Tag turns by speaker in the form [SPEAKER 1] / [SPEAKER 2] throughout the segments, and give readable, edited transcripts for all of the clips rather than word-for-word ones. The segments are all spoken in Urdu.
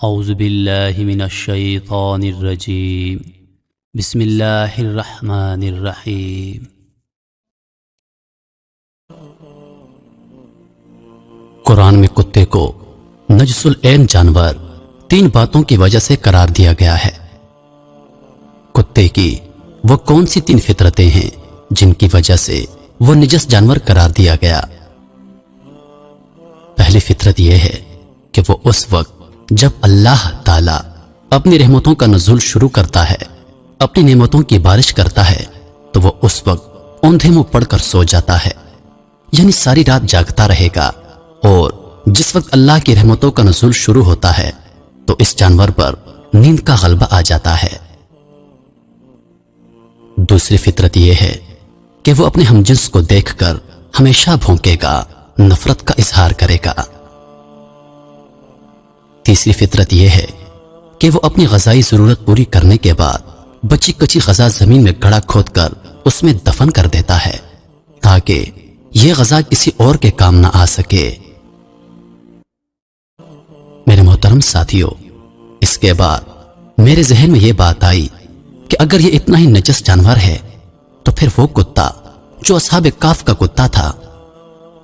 [SPEAKER 1] اعوذ باللہ من الشیطان الرجیم بسم اللہ الرحمن الرحیم۔ قرآن میں کتے کو نجس العین جانور 3 باتوں کی وجہ سے قرار دیا گیا ہے۔ کتے کی وہ کون سی 3 فطرتیں ہیں جن کی وجہ سے وہ نجس جانور قرار دیا گیا؟ پہلی فطرت یہ ہے کہ وہ اس وقت جب اللہ تعالی اپنی رحمتوں کا نزول شروع کرتا ہے، اپنی نعمتوں کی بارش کرتا ہے، تو وہ اس وقت اوندھے منہ پڑھ کر سو جاتا ہے، یعنی ساری رات جاگتا رہے گا، اور جس وقت اللہ کی رحمتوں کا نزول شروع ہوتا ہے تو اس جانور پر نیند کا غلبہ آ جاتا ہے۔ دوسری فطرت یہ ہے کہ وہ اپنے ہمجنس کو دیکھ کر ہمیشہ بھونکے گا، نفرت کا اظہار کرے گا۔ تیسری فطرت یہ ہے کہ وہ اپنی غذائی ضرورت پوری کرنے کے بعد بچی کچی غذا زمین میں گڑھا کھود کر اس میں دفن کر دیتا ہے تاکہ یہ غذا کسی اور کے کام نہ آ سکے۔ میرے محترم ساتھیو، اس کے بعد میرے ذہن میں یہ بات آئی کہ اگر یہ اتنا ہی نجس جانور ہے تو پھر وہ کتا جو اصحاب کہف کا کتا تھا،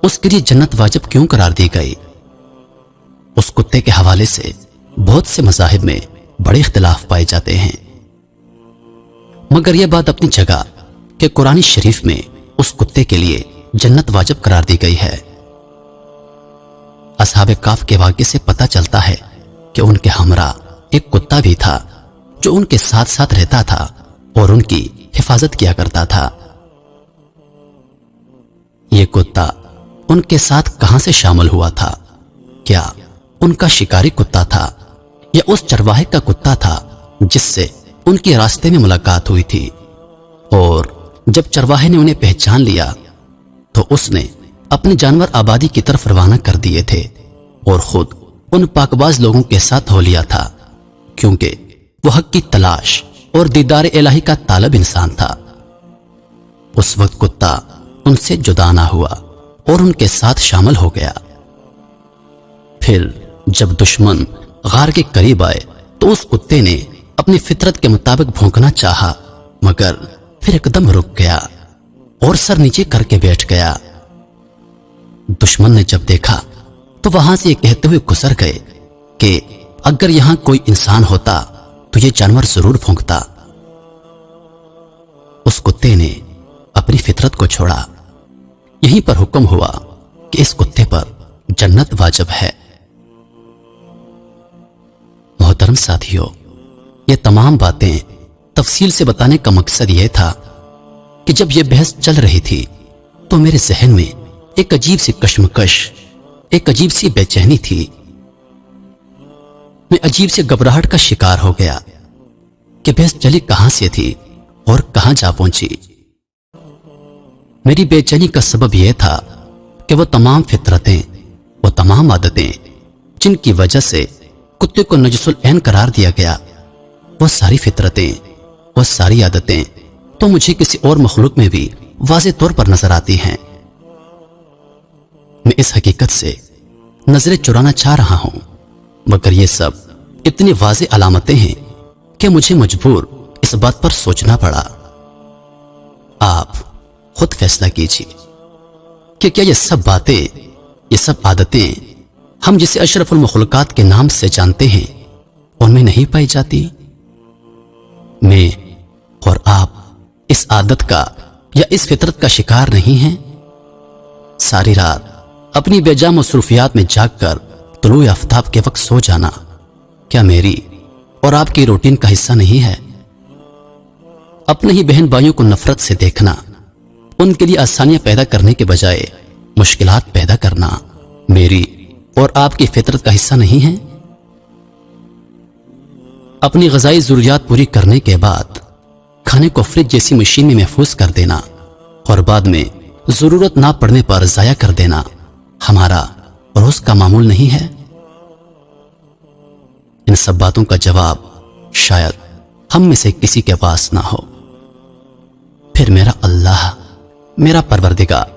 [SPEAKER 1] اس کے لیے جنت واجب کیوں قرار دی گئی؟ اس کتے کے حوالے سے بہت سے مذاہب میں بڑے اختلاف پائے جاتے ہیں، مگر یہ بات اپنی جگہ کہ قرآن شریف میں اس کتے کے لیے جنت واجب قرار دی گئی ہے۔ اصحاب کہف کے واقعے سے پتہ چلتا ہے کہ ان کے ہمراہ ایک کتا بھی تھا جو ان کے ساتھ ساتھ رہتا تھا اور ان کی حفاظت کیا کرتا تھا۔ یہ کتا ان کے ساتھ کہاں سے شامل ہوا تھا؟ کیا ان کا شکاری کتا تھا یا اس چرواہے کا کتا تھا جس سے ان کے راستے میں ملاقات ہوئی تھی؟ اور جب چرواہے نے انہیں پہچان لیا تو اس نے اپنے جانور آبادی کی طرف روانہ کر دیے تھے اور خود ان پاکباز لوگوں کے ساتھ ہو لیا تھا، کیونکہ وہ حق کی تلاش اور دیدار الہی کا طالب انسان تھا۔ اس وقت کتا ان سے جدا نہ ہوا اور ان کے ساتھ شامل ہو گیا۔ پھر جب دشمن غار کے قریب آئے تو اس کتے نے اپنی فطرت کے مطابق بھونکنا چاہا، مگر پھر ایک دم رک گیا اور سر نیچے کر کے بیٹھ گیا۔ دشمن نے جب دیکھا تو وہاں سے یہ کہتے ہوئے گزر گئے کہ اگر یہاں کوئی انسان ہوتا تو یہ جانور ضرور بھونکتا۔ اس کتے نے اپنی فطرت کو چھوڑا۔ یہیں پر حکم ہوا کہ اس کتے پر جنت واجب ہے۔ محترم ساتھیو، یہ تمام باتیں تفصیل سے بتانے کا مقصد یہ تھا کہ جب یہ بحث چل رہی تھی تو میرے ذہن میں ایک عجیب سی کشمکش، ایک عجیب سی بے چینی تھی۔ میں عجیب سے گھبراہٹ کا شکار ہو گیا کہ بحث چلی کہاں سے تھی اور کہاں جا پہنچی۔ میری بے چینی کا سبب یہ تھا کہ وہ تمام فطرتیں، وہ تمام عادتیں جن کی وجہ سے کتے کو نجس العین قرار دیا گیا، وہ ساری فطرتیں، وہ ساری عادتیں تو مجھے کسی اور مخلوق میں بھی واضح طور پر نظر آتی ہیں۔ میں اس حقیقت سے نظریں چرانا چاہ رہا ہوں، مگر یہ سب اتنی واضح علامتیں ہیں کہ مجھے مجبور اس بات پر سوچنا پڑا۔ آپ خود فیصلہ کیجیے کہ کیا یہ سب باتیں، یہ سب عادتیں ہم جسے اشرف المخلوقات کے نام سے جانتے ہیں ان میں نہیں پائی جاتی؟ میں اور آپ اس عادت کا یا اس فطرت کا شکار نہیں ہیں؟ ساری رات اپنی بے جا مصروفیات میں جاگ کر طلوع آفتاب کے وقت سو جانا کیا میری اور آپ کی روٹین کا حصہ نہیں ہے؟ اپنے ہی بہن بھائیوں کو نفرت سے دیکھنا، ان کے لیے آسانیاں پیدا کرنے کے بجائے مشکلات پیدا کرنا میری اور آپ کی فطرت کا حصہ نہیں ہے؟ اپنی غذائی ضروریات پوری کرنے کے بعد کھانے کو فریج جیسی مشین میں محفوظ کر دینا اور بعد میں ضرورت نہ پڑنے پر ضائع کر دینا ہمارا روز کا معمول نہیں ہے؟ ان سب باتوں کا جواب شاید ہم میں سے کسی کے پاس نہ ہو۔ پھر میرا اللہ، میرا پروردگار،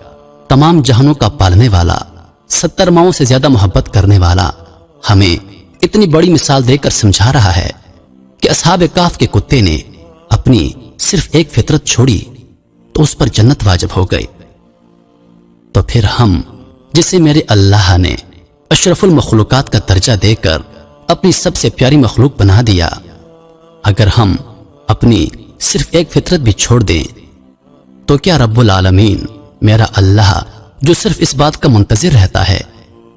[SPEAKER 1] تمام جہانوں کا پالنے والا، 70 ماؤں سے زیادہ محبت کرنے والا ہمیں اتنی بڑی مثال دے کر سمجھا رہا ہے کہ اصحاب کہف کے کتے نے اپنی صرف ایک فطرت چھوڑی تو اس پر جنت واجب ہو گئی، تو پھر ہم جسے میرے اللہ نے اشرف المخلوقات کا درجہ دے کر اپنی سب سے پیاری مخلوق بنا دیا، اگر ہم اپنی صرف ایک فطرت بھی چھوڑ دیں تو کیا رب العالمین میرا اللہ جو صرف اس بات کا منتظر رہتا ہے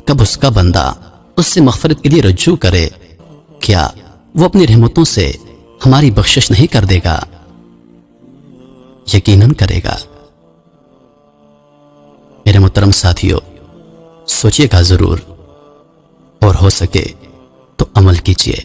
[SPEAKER 1] کب اس کا بندہ اس سے مغفرت کے لیے رجوع کرے، کیا وہ اپنی رحمتوں سے ہماری بخشش نہیں کر دے گا؟ یقیناً کرے گا۔ میرے محترم ساتھیو، سوچئے گا ضرور، اور ہو سکے تو عمل کیجئے۔